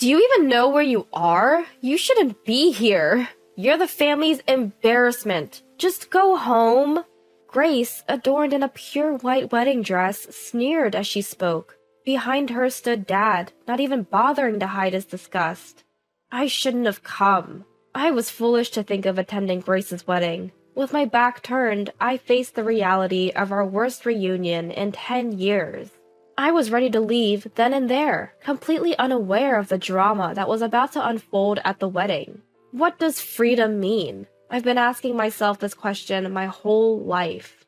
Do you even know where you are? You shouldn't be here. You're the family's embarrassment. Just go home. Grace, adorned in a pure white wedding dress, sneered as she spoke. Behind her stood Dad, not even bothering to hide his disgust. I shouldn't have come. I was foolish to think of attending Grace's wedding. With my back turned, I faced the reality of our worst reunion in 10 years. I was ready to leave then and there, completely unaware of the drama that was about to unfold at the wedding. What does freedom mean? I've been asking myself this question my whole life.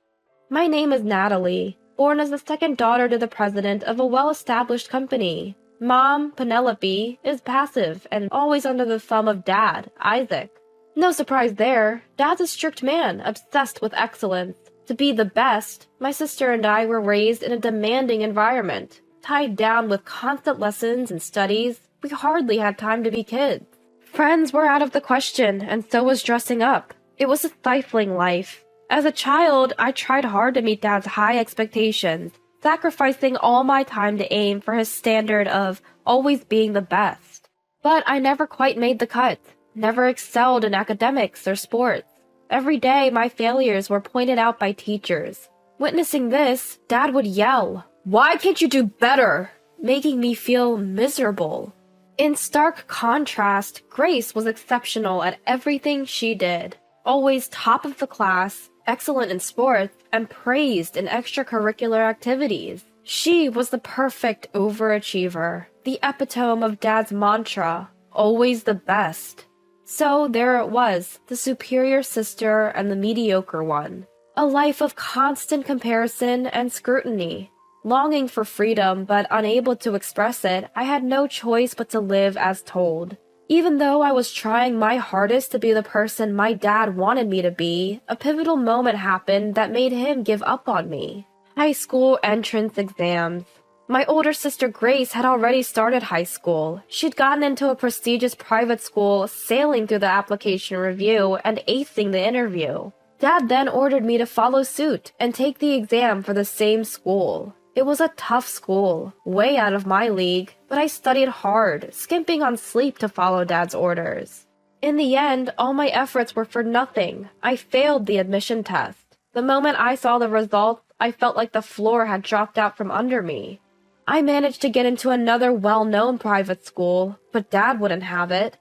My name is Natalie, born as the second daughter to the president of a well-established company. Mom, Penelope, is passive and always under the thumb of Dad, Isaac. No surprise there. Dad's a strict man, obsessed with excellence. To be the best, my sister and I were raised in a demanding environment. Tied down with constant lessons and studies, we hardly had time to be kids. Friends were out of the question, and so was dressing up. It was a stifling life. As a child, I tried hard to meet Dad's high expectations, sacrificing all my time to aim for his standard of always being the best. But I never quite made the cut, never excelled in academics or sports. Every day, my failures were pointed out by teachers. Witnessing this, Dad would yell, "Why can't you do better?" making me feel miserable. In stark contrast, Grace was exceptional at everything she did. Always top of the class, excellent in sports, and praised in extracurricular activities. She was the perfect overachiever, the epitome of Dad's mantra, always the best. So there it was, the superior sister and the mediocre one. A life of constant comparison and scrutiny. Longing for freedom, but unable to express it, I had no choice but to live as told. Even though I was trying my hardest to be the person my dad wanted me to be, a pivotal moment happened that made him give up on me. High school entrance exams. My older sister Grace had already started high school. She'd gotten into a prestigious private school, sailing through the application review and acing the interview. Dad then ordered me to follow suit and take the exam for the same school. It was a tough school, way out of my league, but I studied hard, skimping on sleep to follow Dad's orders. In the end, all my efforts were for nothing. I failed the admission test. The moment I saw the results, I felt like the floor had dropped out from under me. I managed to get into another well-known private school, but Dad wouldn't have it.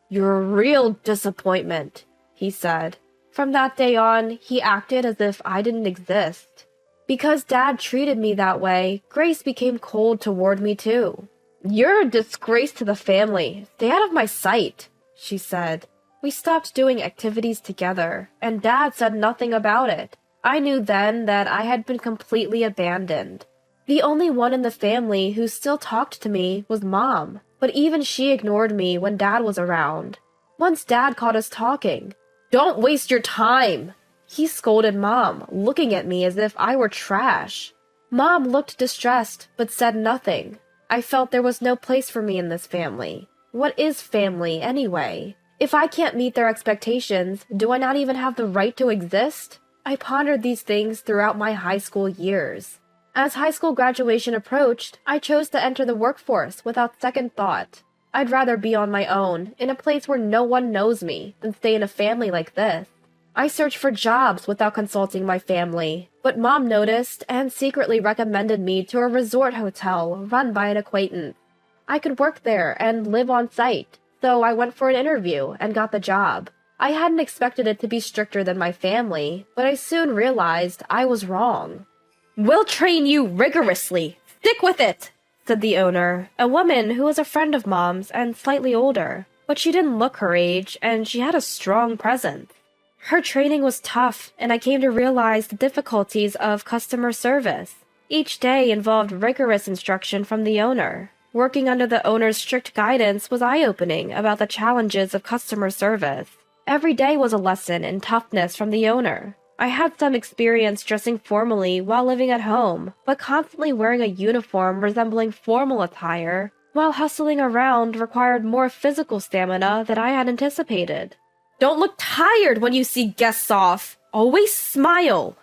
"You're a real disappointment," he said. From that day on, he acted as if I didn't exist. Because Dad treated me that way, Grace became cold toward me too. "You're a disgrace to the family. Stay out of my sight," she said. We stopped doing activities together, and Dad said nothing about it. I knew then that I had been completely abandoned. The only one in the family who still talked to me was Mom, but even she ignored me when Dad was around. Once Dad caught us talking. "Don't waste your time!" He scolded Mom, looking at me as if I were trash. Mom looked distressed, but said nothing. I felt there was no place for me in this family. What is family, anyway? If I can't meet their expectations, do I not even have the right to exist? I pondered these things throughout my high school years. As high school graduation approached, I chose to enter the workforce without second thought. I'd rather be on my own, in a place where no one knows me, than stay in a family like this. I searched for jobs without consulting my family, but Mom noticed and secretly recommended me to a resort hotel run by an acquaintance. I could work there and live on site, so I went for an interview and got the job. I hadn't expected it to be stricter than my family, but I soon realized I was wrong. "We'll train you rigorously. Stick with it," said the owner, a woman who was a friend of Mom's and slightly older, but she didn't look her age, and she had a strong presence. Her training was tough, and I came to realize the difficulties of customer service. Each day involved rigorous instruction from the owner. Working under the owner's strict guidance was eye-opening about the challenges of customer service. Every day was a lesson in toughness from the owner. I had some experience dressing formally while living at home, but constantly wearing a uniform resembling formal attire while hustling around required more physical stamina than I had anticipated. "Don't look tired when you see guests off. Always smile."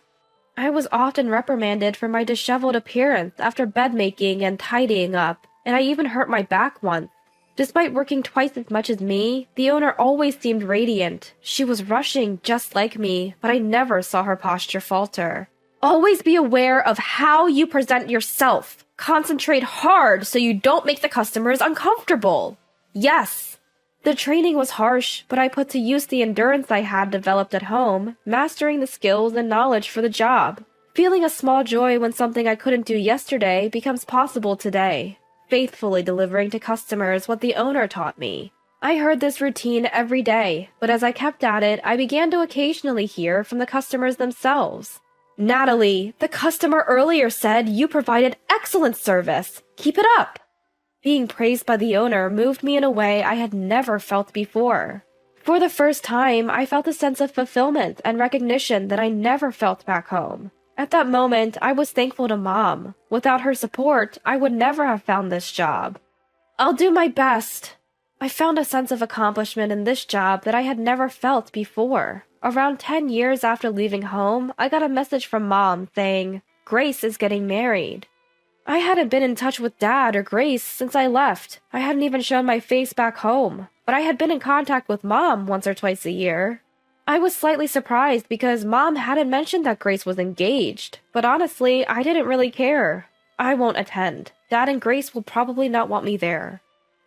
I was often reprimanded for my disheveled appearance after bed making and tidying up, and I even hurt my back once. Despite working twice as much as me, the owner always seemed radiant. She was rushing just like me, but I never saw her posture falter. Always be aware of how you present yourself. Concentrate hard so you don't make the customers uncomfortable. Yes. The training was harsh, but I put to use the endurance I had developed at home, mastering the skills and knowledge for the job. Feeling a small joy when something I couldn't do yesterday becomes possible today. Faithfully delivering to customers what the owner taught me. I heard this routine every day, but as I kept at it, I began to occasionally hear from the customers themselves. Natalie, the customer earlier said you provided excellent service. Keep it up. Being praised by the owner moved me in a way I had never felt before. For the first time, I felt a sense of fulfillment and recognition that I never felt back home. At that moment, I was thankful to Mom. Without her support, I would never have found this job. I'll do my best. I found a sense of accomplishment in this job that I had never felt before. Around 10 years after leaving home, I got a message from Mom saying, Grace is getting married. I hadn't been in touch with Dad or Grace since I left. I hadn't even shown my face back home, but I had been in contact with Mom once or twice a year. I was slightly surprised because Mom hadn't mentioned that Grace was engaged, but honestly, I didn't really care. I won't attend. Dad and Grace will probably not want me there.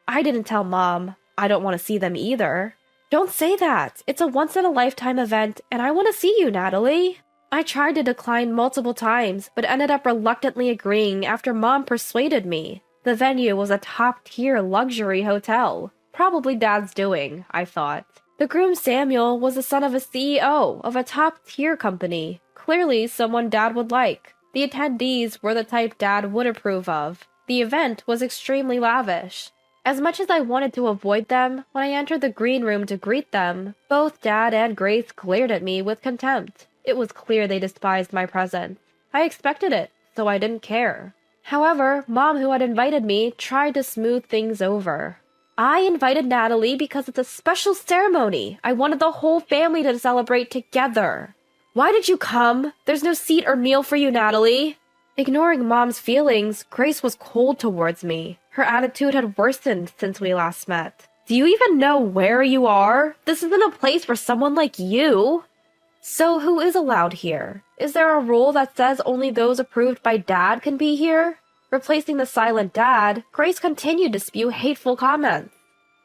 I didn't tell Mom. I don't want to see them either. Don't say that. It's a once-in-a-lifetime event, and I want to see you, Natalie. I tried to decline multiple times, but ended up reluctantly agreeing after Mom persuaded me. The venue was a top-tier luxury hotel. Probably Dad's doing, I thought. The groom Samuel was the son of a CEO of a top-tier company. Clearly someone Dad would like. The attendees were the type Dad would approve of. The event was extremely lavish. As much as I wanted to avoid them, when I entered the green room to greet them, both Dad and Grace glared at me with contempt. It was clear they despised my presence. I expected it, so I didn't care. However, Mom, who had invited me, tried to smooth things over. I invited Natalie because it's a special ceremony. I wanted the whole family to celebrate together. Why did you come? There's no seat or meal for you, Natalie. Ignoring Mom's feelings, Grace was cold towards me. Her attitude had worsened since we last met. Do you even know where you are? This isn't a place for someone like you. So who is allowed here? Is there a rule that says only those approved by Dad can be here? Replacing the silent Dad, Grace continued to spew hateful comments.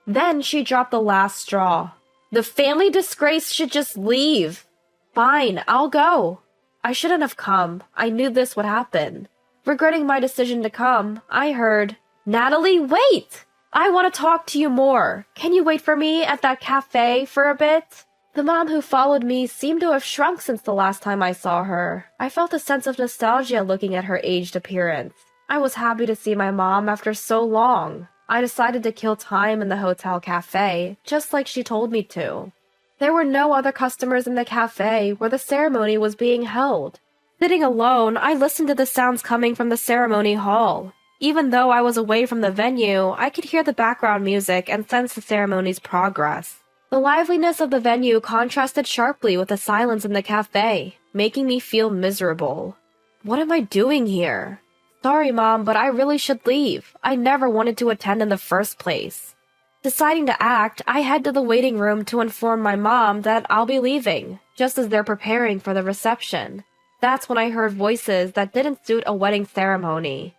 Then she dropped the last straw. The family disgrace should just leave. Fine, I'll go. I shouldn't have come. I knew this would happen. Regretting my decision to come, I heard, Natalie, wait! I want to talk to you more. Can you wait for me at that cafe for a bit? The mom who followed me seemed to have shrunk since the last time I saw her. I felt a sense of nostalgia looking at her aged appearance. I was happy to see my mom after so long. I decided to kill time in the hotel cafe, just like she told me to. There were no other customers in the cafe where the ceremony was being held. Sitting alone, I listened to the sounds coming from the ceremony hall. Even though I was away from the venue, I could hear the background music and sense the ceremony's progress. The liveliness of the venue contrasted sharply with the silence in the cafe, making me feel miserable. What am I doing here? Sorry, Mom, but I really should leave. I never wanted to attend in the first place. Deciding to act, I head to the waiting room to inform my mom that I'll be leaving, just as they're preparing for the reception. That's when I heard voices that didn't suit a wedding ceremony.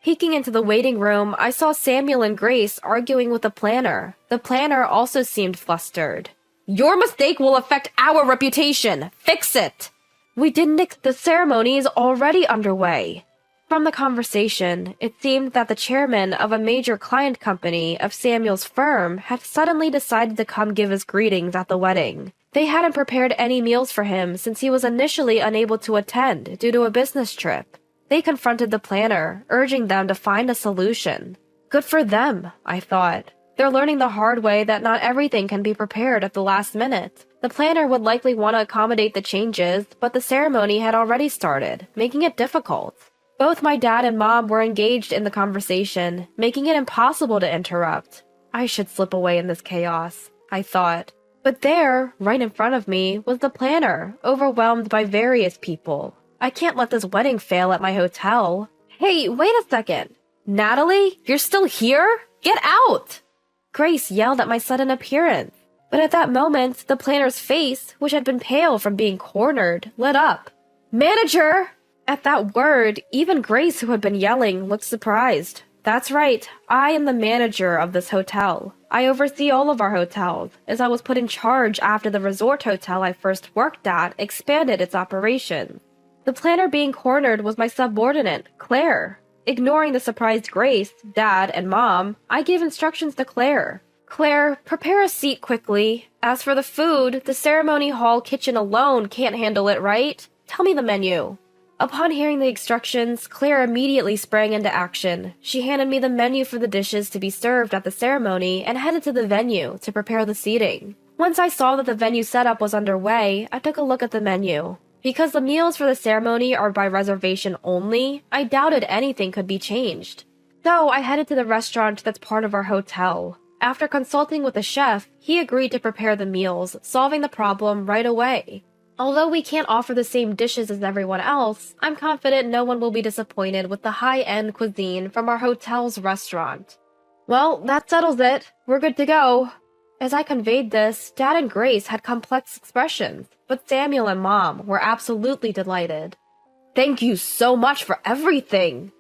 Peeking into the waiting room, I saw Samuel and Grace arguing with the planner. The planner also seemed flustered. Your mistake will affect our reputation. Fix it! We didn't. The ceremony is already underway. From the conversation, it seemed that the chairman of a major client company of Samuel's firm had suddenly decided to come give his greetings at the wedding. They hadn't prepared any meals for him since he was initially unable to attend due to a business trip. They confronted the planner, urging them to find a solution. Good for them, I thought. They're learning the hard way that not everything can be prepared at the last minute. The planner would likely want to accommodate the changes, but the ceremony had already started, making it difficult. Both my dad and mom were engaged in the conversation, making it impossible to interrupt. I should slip away in this chaos, I thought. But there, right in front of me, was the planner, overwhelmed by various people. I can't let this wedding fail at my hotel. Hey, wait a second. Natalie, you're still here? Get out! Grace yelled at my sudden appearance. But at that moment, the planner's face, which had been pale from being cornered, lit up. Manager! At that word, even Grace, who had been yelling, looked surprised. That's right, I am the manager of this hotel. I oversee all of our hotels, as I was put in charge after the resort hotel I first worked at expanded its operations. The planner being cornered was my subordinate, Claire. Ignoring the surprised Grace, Dad, and Mom, I gave instructions to Claire. Claire, prepare a seat quickly. As for the food, the ceremony hall kitchen alone can't handle it, right? Tell me the menu. Upon hearing the instructions, Claire immediately sprang into action. She handed me the menu for the dishes to be served at the ceremony and headed to the venue to prepare the seating. Once I saw that the venue setup was underway, I took a look at the menu. Because the meals for the ceremony are by reservation only, I doubted anything could be changed. So I headed to the restaurant that's part of our hotel. After consulting with the chef, he agreed to prepare the meals, solving the problem right away. Although we can't offer the same dishes as everyone else, I'm confident no one will be disappointed with the high-end cuisine from our hotel's restaurant. Well, that settles it. We're good to go. As I conveyed this, Dad and Grace had complex expressions, but Samuel and Mom were absolutely delighted. Thank you so much for everything!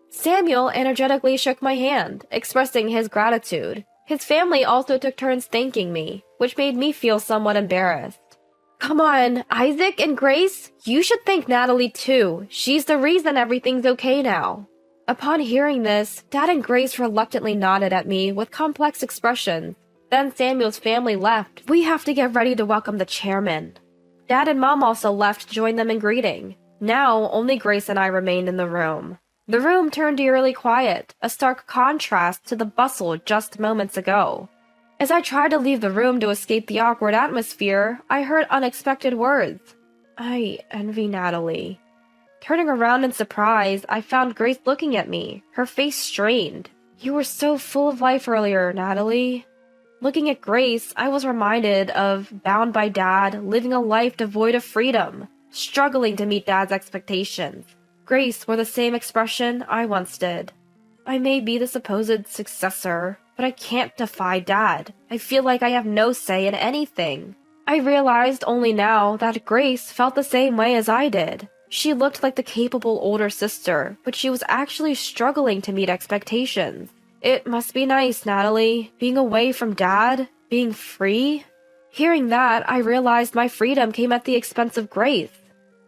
Samuel energetically shook my hand, expressing his gratitude. His family also took turns thanking me, which made me feel somewhat embarrassed. Come on, Isaac and Grace, you should thank Natalie too. She's the reason everything's okay now. Upon hearing this, Dad and Grace reluctantly nodded at me with complex expressions. Then Samuel's family left. We have to get ready to welcome the chairman. Dad and Mom also left to join them in greeting. Now, only Grace and I remained in the room. The room turned eerily quiet, a stark contrast to the bustle just moments ago. As I tried to leave the room to escape the awkward atmosphere, I heard unexpected words. I envy Natalie. Turning around in surprise, I found Grace looking at me, her face strained. You were so full of life earlier, Natalie. Looking at Grace, I was reminded of, bound by Dad, living a life devoid of freedom, struggling to meet Dad's expectations. Grace wore the same expression I once did. I may be the supposed successor, but I can't defy Dad. I feel like I have no say in anything. I realized only now that Grace felt the same way as I did. She looked like the capable older sister, but she was actually struggling to meet expectations. It must be nice, Natalie, being away from Dad, being free. Hearing that, I realized my freedom came at the expense of Grace.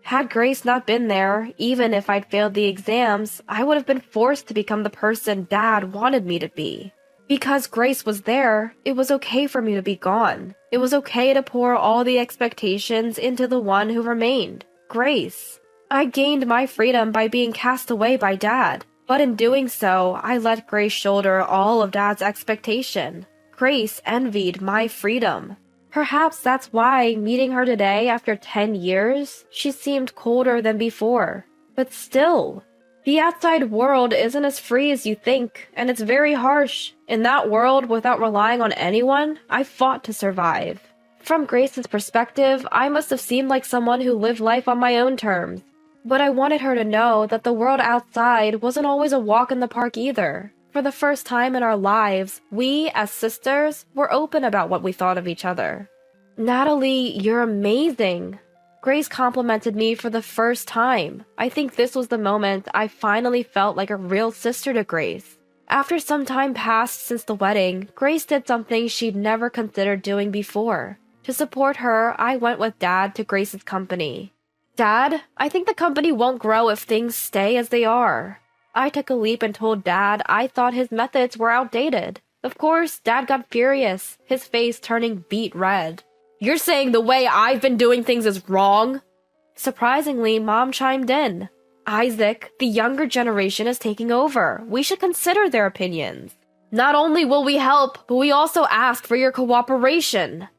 Had Grace not been there, even if I'd failed the exams, I would have been forced to become the person Dad wanted me to be. Because Grace was there, it was okay for me to be gone. It was okay to pour all the expectations into the one who remained, Grace. I gained my freedom by being cast away by Dad, but in doing so, I let Grace shoulder all of Dad's expectation. Grace envied my freedom. Perhaps that's why, meeting her today after 10 years, she seemed colder than before. But still, the outside world isn't as free as you think, and it's very harsh. In that world, without relying on anyone, I fought to survive. From Grace's perspective, I must have seemed like someone who lived life on my own terms. But I wanted her to know that the world outside wasn't always a walk in the park either. For the first time in our lives, we, as sisters, were open about what we thought of each other. Natalie, you're amazing. Grace complimented me for the first time. I think this was the moment I finally felt like a real sister to Grace. After some time passed since the wedding, Grace did something she'd never considered doing before. To support her, I went with Dad to Grace's company. Dad, I think the company won't grow if things stay as they are. I took a leap and told Dad I thought his methods were outdated. Of course, Dad got furious, his face turning beet red. You're saying the way I've been doing things is wrong? Surprisingly, Mom chimed in. Isaac, the younger generation is taking over. We should consider their opinions. Not only will we help, but we also ask for your cooperation.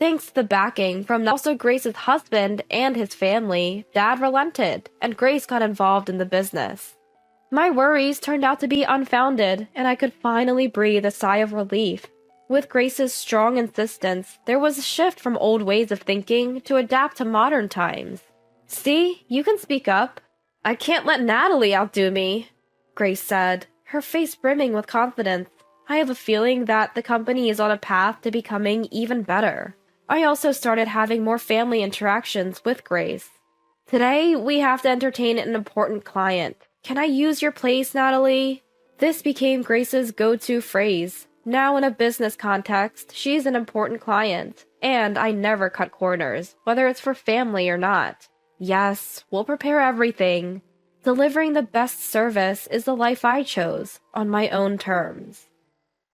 Thanks to the backing from also Grace's husband and his family, Dad relented, and Grace got involved in the business. My worries turned out to be unfounded, and I could finally breathe a sigh of relief. With Grace's strong insistence, there was a shift from old ways of thinking to adapt to modern times. See, you can speak up. I can't let Natalie outdo me, Grace said, her face brimming with confidence. I have a feeling that the company is on a path to becoming even better. I also started having more family interactions with Grace. Today, we have to entertain an important client. Can I use your place, Natalie? This became Grace's go-to phrase. Now in a business context, she's an important client, and I never cut corners, whether it's for family or not. Yes, we'll prepare everything. Delivering the best service is the life I chose, on my own terms.